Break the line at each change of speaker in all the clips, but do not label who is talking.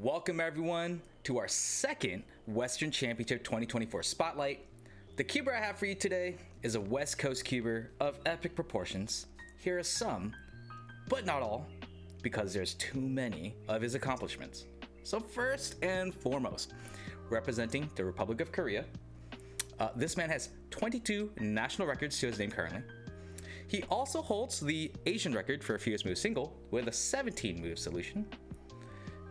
Welcome everyone to our second Western Championship 2024 Spotlight. The cuber I have for you today is a West Coast cuber of epic proportions. Here are some, but not all, because there's too many of his accomplishments. So first and foremost, representing the Republic of Korea, this man has 22 national records to his name currently. He also holds the Asian record for fewest move single with a 17 move solution.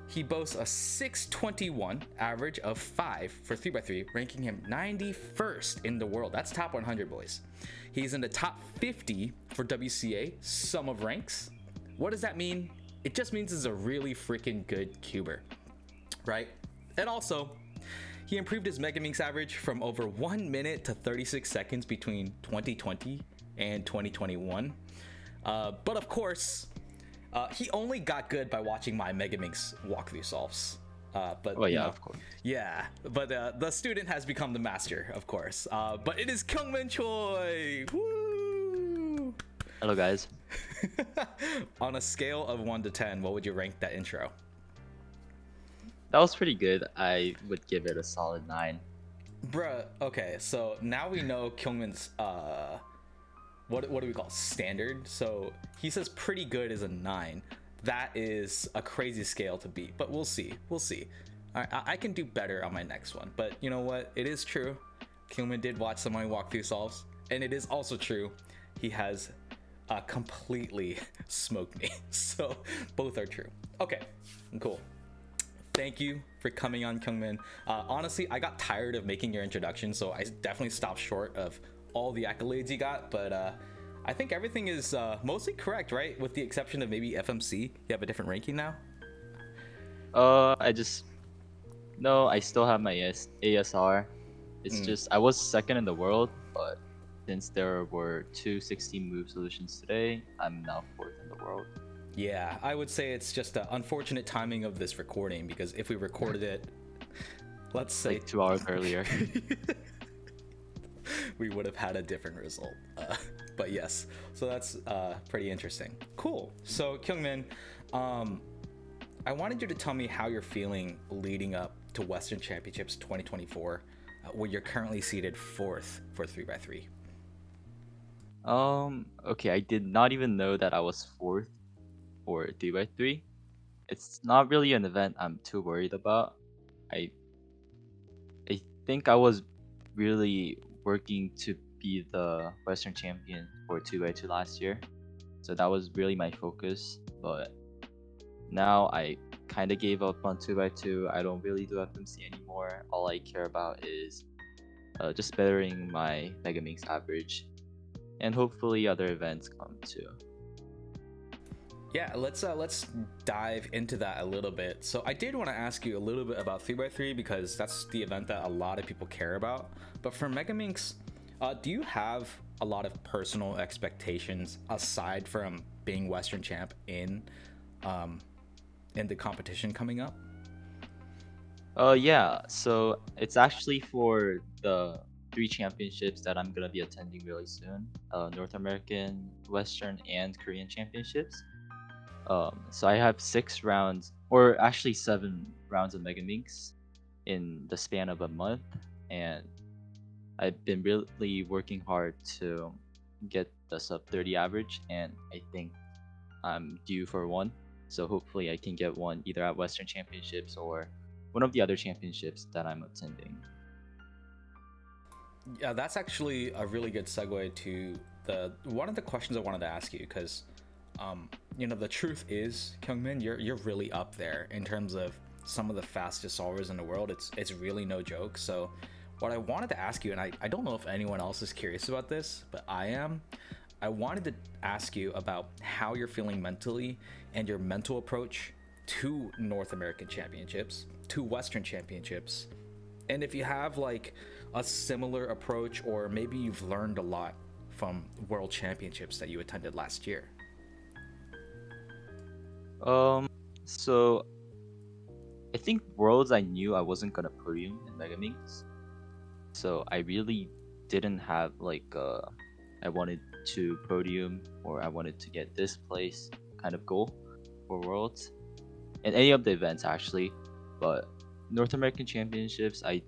He boasts a 621 average of 5 for 3x3, ranking him 91st in the world. That's top 100, boys. He's in the top 50 for WCA sum of ranks. What does that mean? It just means he's a really freaking good cuber, right? And also, he improved his Megaminx average from over 1 minute to 36 seconds between 2020 and 2021. But of course, he only got good by watching my Megaminx walkthrough solves. But
Of course.
yeah, but the student has become the master, of course. But it is Kyeongmin Choi. Woo!
Hello, guys.
On a scale of 1 to 10, what would you rank that intro?
That was pretty good. I would give it a solid 9.
Bruh, okay, so now we know Kyeongmin's what do we call it? Standard. So he says pretty good is a 9. That is a crazy scale to beat, but we'll see. All right, I can do better on my next one, but you know what? It is true. Kilman did watch some of my walkthrough solves, and it is also true he has completely smoked me. So both are true. Okay, cool. Thank you for coming on, Kyeongmin. Honestly, I got tired of making your introduction, so I definitely stopped short of all the accolades you got, but I think everything is mostly correct, right? With the exception of maybe FMC. You have a different ranking now?
I still have my ASR. It's just I was second in the world, but since there were two 16 move solutions today, I'm now fourth in the world.
Yeah, I would say it's just the unfortunate timing of this recording, because if we recorded it, let's say
like 2 hours earlier,
we would have had a different result. But yes, so that's pretty interesting. Cool. So Kyeongmin, I wanted you to tell me how you're feeling leading up to Western Championships 2024, where you're currently seated 4th for 3x3.
Okay, I did not even know that I was fourth for 3x3. It's not really an event I'm too worried about. I think I was really working to be the Western champion for 2x2 last year, so that was really my focus. But now I kind of gave up on 2x2. I don't really do FMC anymore. All I care about is just bettering my Megaminx average, and hopefully other events come too.
Yeah, let's dive into that a little bit. So I did want to ask you a little bit about 3x3, because that's the event that a lot of people care about. But for Megaminx, do you have a lot of personal expectations aside from being Western champ in the competition coming up?
Yeah, so it's actually for the 3 championships that I'm gonna be attending really soon. North American, Western, and Korean championships. So I have 6 rounds, or actually 7 rounds of Megaminx in the span of a month, and I've been really working hard to get the sub 30 average, and I think I'm due for one. So hopefully I can get one either at Western Championships or one of the other championships that I'm attending.
Yeah, that's actually a really good segue to one of the questions I wanted to ask you, because the truth is, Kyeongmin, you're really up there in terms of some of the fastest solvers in the world. It's really no joke. So what I wanted to ask you, and I don't know if anyone else is curious about this, but I wanted to ask you about how you're feeling mentally and your mental approach to North American championships, to Western championships, and if you have like a similar approach, or maybe you've learned a lot from world championships that you attended last year.
So I think Worlds I knew I wasn't gonna podium in Megaminx, so I really didn't have like I wanted to podium or I wanted to get this place kind of goal for Worlds in any of the events actually. But North American Championships, I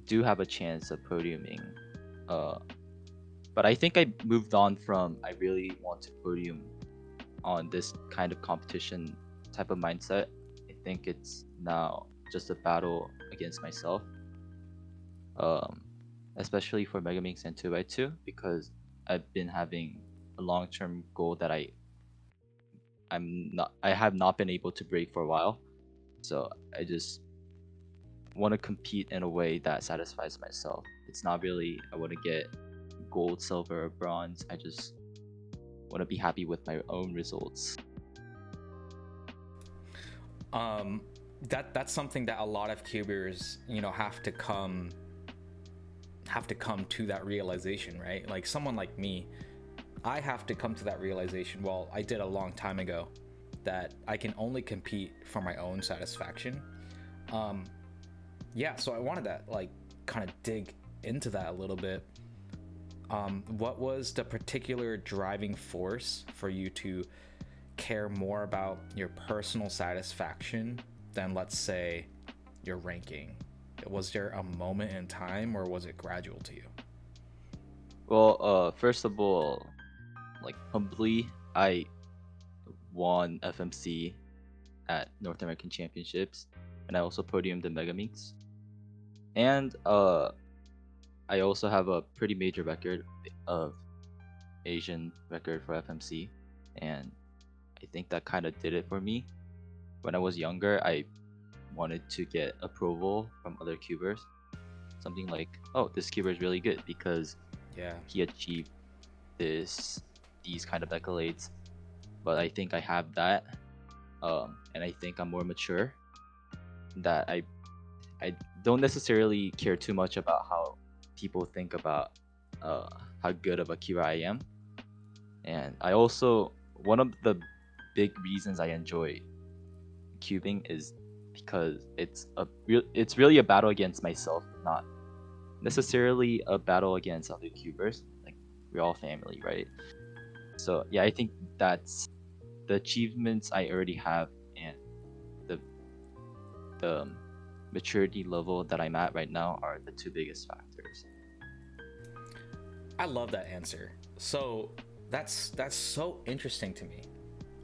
do have a chance of podiuming. Uh, but I think I moved on from I really want to podium on this kind of competition type of mindset. I think it's now just a battle against myself, um, especially for Megaminx and 2x2 because I've been having a long-term goal that I have not been able to break for a while. So I just want to compete in a way that satisfies myself. It's not really I want to get gold, silver, or bronze. I just want to be happy with my own results.
That's something that a lot of cubers, have to come to that realization, right? Like someone like me, I have to come to that realization. Well, I did a long time ago that I can only compete for my own satisfaction. Yeah, so I wanted to like kind of dig into that a little bit. What was the particular driving force for you to care more about your personal satisfaction than, let's say, your ranking? Was there a moment in time, or was it gradual to you?
Well, first of all, like humbly, I won FMC at North American Championships, and I also podiumed in Megaminx. And I also have a pretty major record of Asian record for FMC, and I think that kind of did it for me. When I was younger, I wanted to get approval from other cubers, something like, "Oh, this cuber is really good because
Yeah.
he achieved these kind of accolades." But I think I have that, and I think I'm more mature. That I don't necessarily care too much about how people think about how good of a cuber I am, and I also one of the big reasons I enjoy cubing is because it's really a battle against myself, not necessarily a battle against other cubers. Like we're all family, right? So yeah, I think that's the achievements I already have and the the maturity level that I'm at right now are the two biggest factors.
I love that answer. So that's so interesting to me.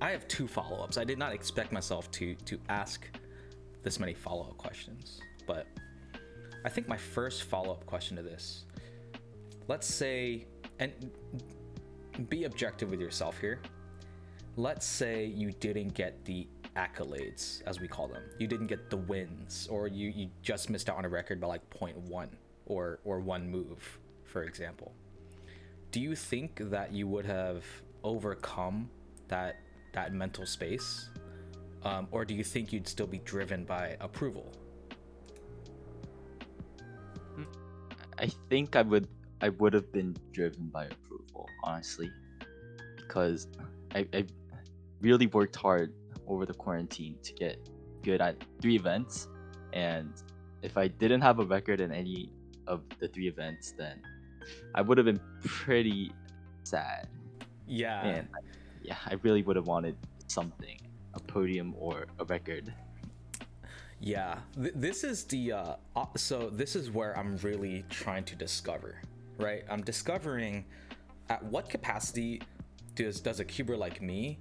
I have two follow-ups. I did not expect myself to ask this many follow-up questions, but I think my first follow-up question to this, let's say, and be objective with yourself here. Let's say you didn't get the accolades, as we call them. You didn't get the wins, or you just missed out on a record by like 0.1 or one move, for example. Do you think that you would have overcome that mental space, or do you think you'd still be driven by approval?
I think I would have been driven by approval, honestly, because I really worked hard over the quarantine to get good at 3 events, and if I didn't have a record in any of the 3 events, then I would have been pretty sad.
Yeah.
And yeah, I really would have wanted something, a podium or a record.
Yeah, this is the so this is where I'm really trying to discover, right? I'm discovering at what capacity does a cuber like me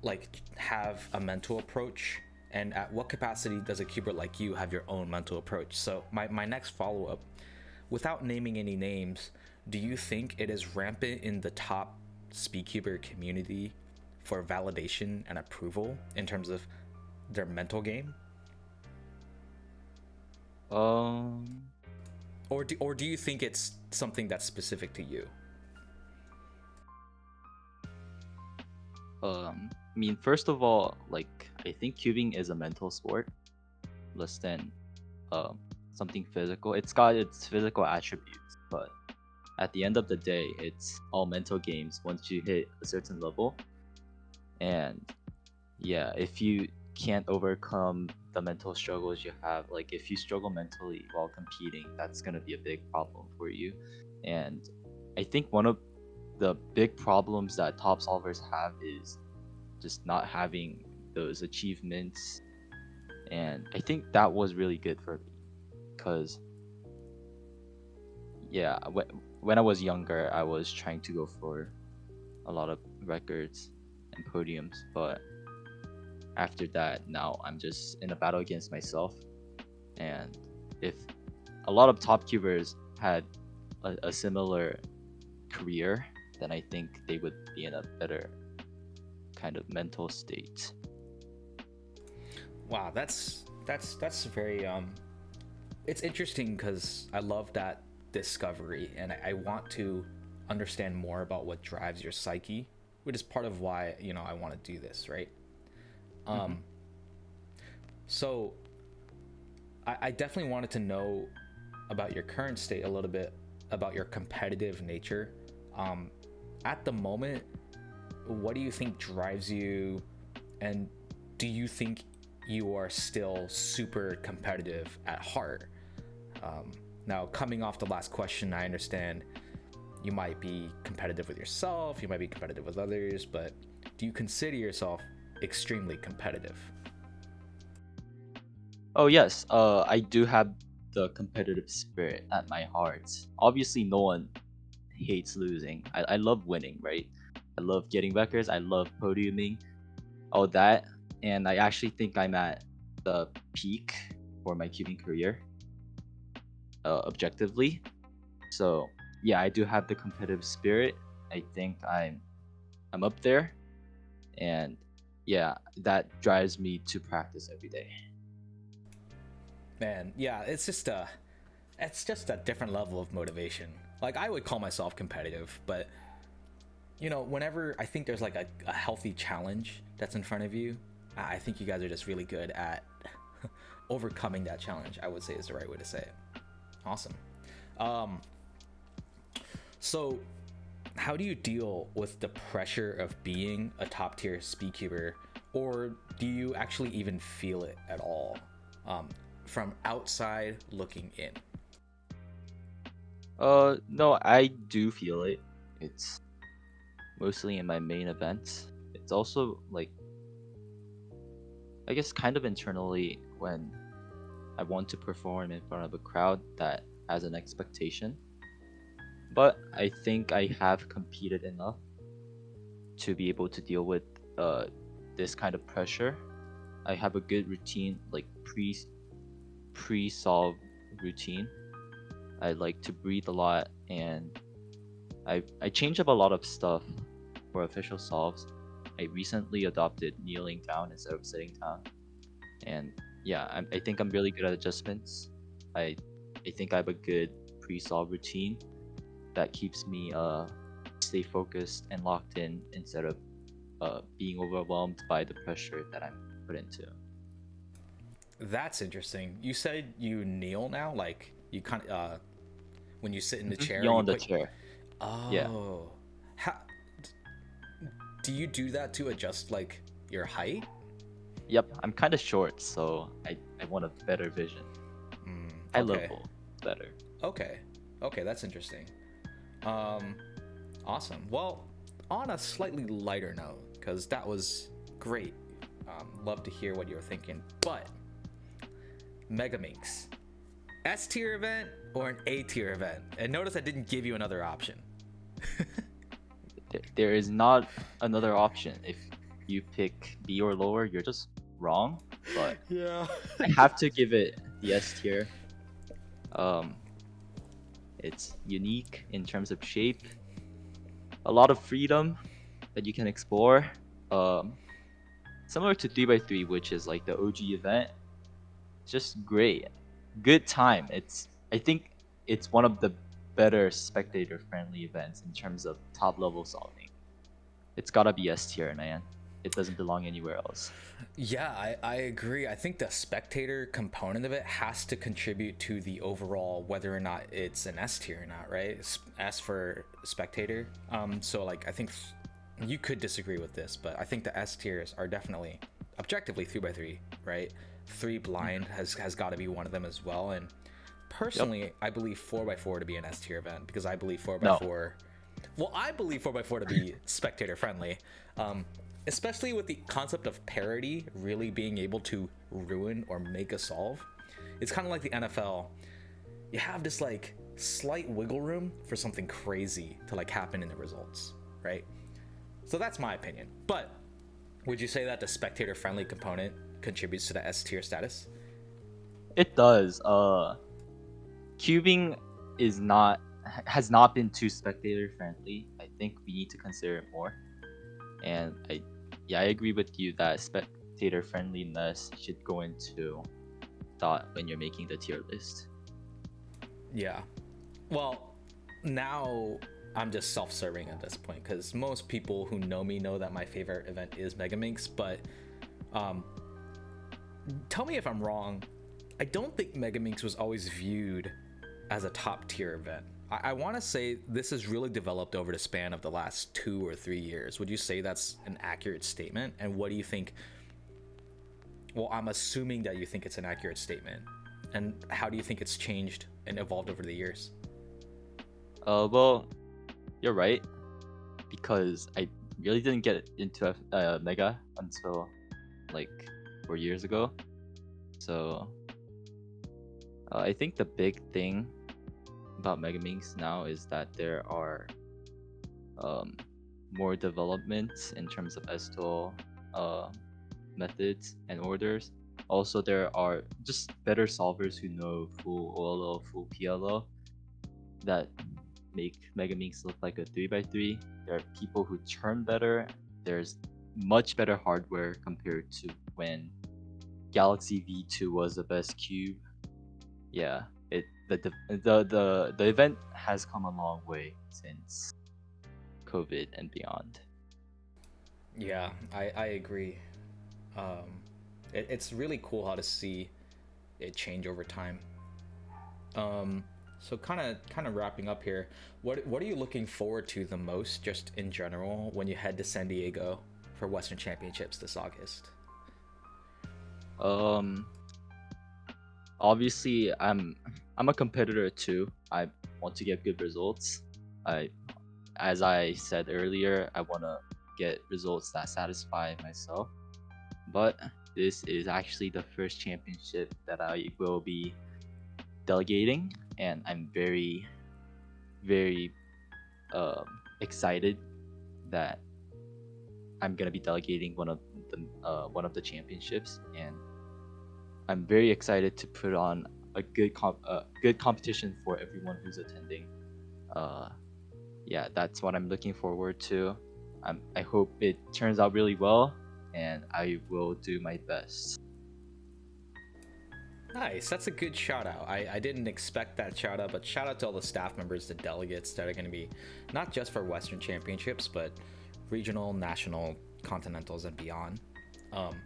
like have a mental approach, and at what capacity does a cuber like you have your own mental approach? So my next follow up, without naming any names, do you think it is rampant in the top speedcuber community for validation and approval in terms of their mental game?
Um,
Or do you think it's something that's specific to you?
I mean, first of all, like I think cubing is a mental sport, less than um something physical. It's got its physical attributes, but at the end of the day, it's all mental games once you hit a certain level. And yeah, if you can't overcome the mental struggles you have, like if you struggle mentally while competing, that's gonna be a big problem for you. And I think one of the big problems that top solvers have is just not having those achievements and I think that was really good for me because yeah, when I was younger, I was trying to go for a lot of records and podiums, but after that, now I'm just in a battle against myself. And if a lot of top cubers had a similar career, then I think they would be in a better kind of mental state.
Wow, that's very it's interesting because I love that discovery, and I want to understand more about what drives your psyche, which is part of why I want to do this, right?
Mm-hmm.
So I definitely wanted to know about your current state a little bit, about your competitive nature. Um, at the moment, what do you think drives you, and do you think you are still super competitive at heart? Now, coming off the last question, I understand you might be competitive with yourself, you might be competitive with others, but do you consider yourself extremely competitive?
Oh yes, I do have the competitive spirit at my heart. Obviously, no one hates losing. I love winning, right? I love getting records. I love podiuming, all that, and I actually think I'm at the peak for my cubing career, objectively. So yeah, I do have the competitive spirit. I think I'm up there, and yeah, that drives me to practice every day.
Man, yeah, it's just a different level of motivation. Like, I would call myself competitive, but whenever I think there's like a healthy challenge that's in front of you, I think you guys are just really good at overcoming that challenge, I would say, is the right way to say it. Awesome. Um, so, how do you deal with the pressure of being a top tier speedcuber, or do you actually even feel it at all, from outside looking in?
No, I do feel it. It's mostly in my main events. It's also like I guess kind of internally when I want to perform in front of a crowd that has an expectation. But I think I have competed enough to be able to deal with uh this kind of pressure. I have a good routine, like pre-solve routine. I like to breathe a lot, and I change up a lot of stuff for official solves. I recently adopted kneeling down instead of sitting down, and yeah, I think I'm really good at adjustments. I I think I have a good pre-solve routine that keeps me stay focused and locked in instead of being overwhelmed by the pressure that I'm put into.
That's interesting. You said you kneel now, like you kind of when you sit in the chair,
Yawn
you
on the
put.
chair. Yeah.
Oh, how do you do that to adjust like your height?
Yep. I'm kind of short, so I want a better vision. High
Okay,
level, better.
okay, okay. That's interesting. Um, awesome. Well, on a slightly lighter note, because that was great. Love to hear what you were thinking, but Megaminx, S tier event or an A tier event? And notice I didn't give you another option.
There is not another option. If you pick B or lower, you're just wrong. But
Yeah.
I have to give it the S tier. Um, it's unique in terms of shape, a lot of freedom that you can explore. Um, Similar to 3x3, which is like the OG event. It's just great, good time. I think it's one of the better spectator friendly events in terms of top level solving. It's gotta be S tier, man. It doesn't belong anywhere else.
Yeah, I agree. I think the spectator component of it has to contribute to the overall whether or not it's an S tier or not, right? S for spectator. So like I think you could disagree with this, but I think the S tiers are definitely objectively 3x3, right? Three blind has got to be one of them as well. And
Yep.
personally, I believe 4x4 to be an S tier event because I believe
No.
4x4. Well, I believe 4x4 to be spectator friendly. Um, especially with the concept of parity really being able to ruin or make a solve. It's kind of like the NFL. You have this like slight wiggle room for something crazy to like happen in the results, right? So that's my opinion. But would you say that the spectator friendly component contributes to the S tier status?
It does. Cubing is not has not been too spectator friendly. I think we need to consider it more. And I agree with you that spectator friendliness should go into thought when you're making the tier list.
Yeah. Well, now I'm just self-serving at this point because most people who know me know that my favorite event is Megaminx, but um, tell me if I'm wrong. I don't think Megaminx was always viewed as a top tier event. I want to say this has really developed over the span of the last 2 or 3 years. Would you say that's an accurate statement? And what do you think? Well, I'm assuming that you think it's an accurate statement. And how do you think it's changed and evolved over the years?
Well, you're right, because I really didn't get into Mega until like 4 years ago. So I think the big thing about Megaminx now is that there are more developments in terms of STOL methods and orders. Also, there are just better solvers who know full OLO, full PLO that make Megaminx look like a 3x3. There are people who turn better. There's much better hardware compared to when Galaxy V2 was the best cube. Yeah, the event has come a long way since COVID and beyond.
Yeah, I agree. It's really cool how to see it change over time. So kind of wrapping up here, what are you looking forward to the most, just in general, when you head to San Diego for Western Championships this August?
Obviously, I'm a competitor too. I want to get good results. As I said earlier, I want to get results that satisfy myself. But this is actually the first championship that I will be delegating, and I'm very, very excited that I'm gonna be delegating one of the championships, and I'm very excited to put on a good competition for everyone who's attending. Yeah, that's what I'm looking forward to. I hope it turns out really well, and I will do my best.
Nice, that's a good shout out. I didn't expect that shout out, but shout out to all the staff members, the delegates that are going to be not just for Western Championships, but regional, national, continentals, and beyond. Um,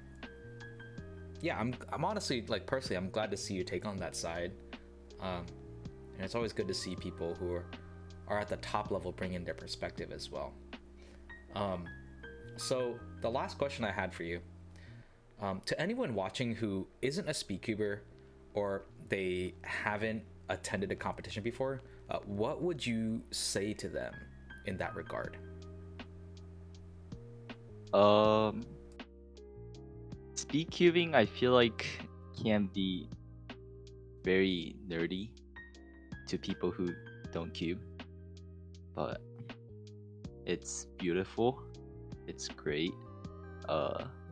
yeah, I'm honestly, like, personally, I'm glad to see you take on that side. And it's always good to see people who are at the top level bring in their perspective as well. So the last question I had for you, to anyone watching who isn't a speedcuber or they haven't attended a competition before, what would you say to them in that regard?
Speedcubing, I feel like, can be very nerdy to people who don't cube, but it's beautiful. It's great.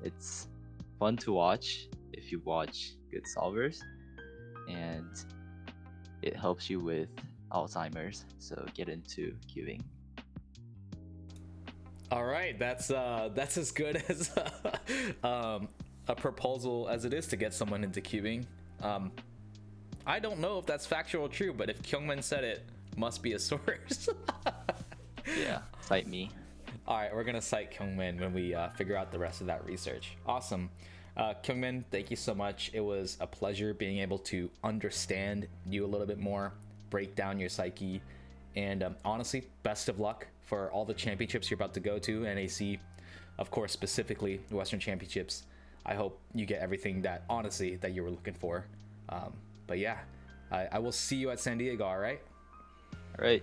It's fun to watch if you watch good solvers, and it helps you with Alzheimer's. So get into cubing.
All right, that's as good as a proposal as it is to get someone into cubing. I don't know if that's factual or true, but if Kyeongmin said it, must be a source.
Yeah, cite me.
All right, we're gonna cite Kyeongmin when we figure out the rest of that research. Awesome. Kyeongmin, thank you so much. It was a pleasure being able to understand you a little bit more, break down your psyche, and honestly, best of luck for all the championships you're about to go to, NAC, of course, specifically the Western Championships. I hope you get everything that, honestly, that you were looking for. But yeah, I will see you at San Diego, all right?
All right.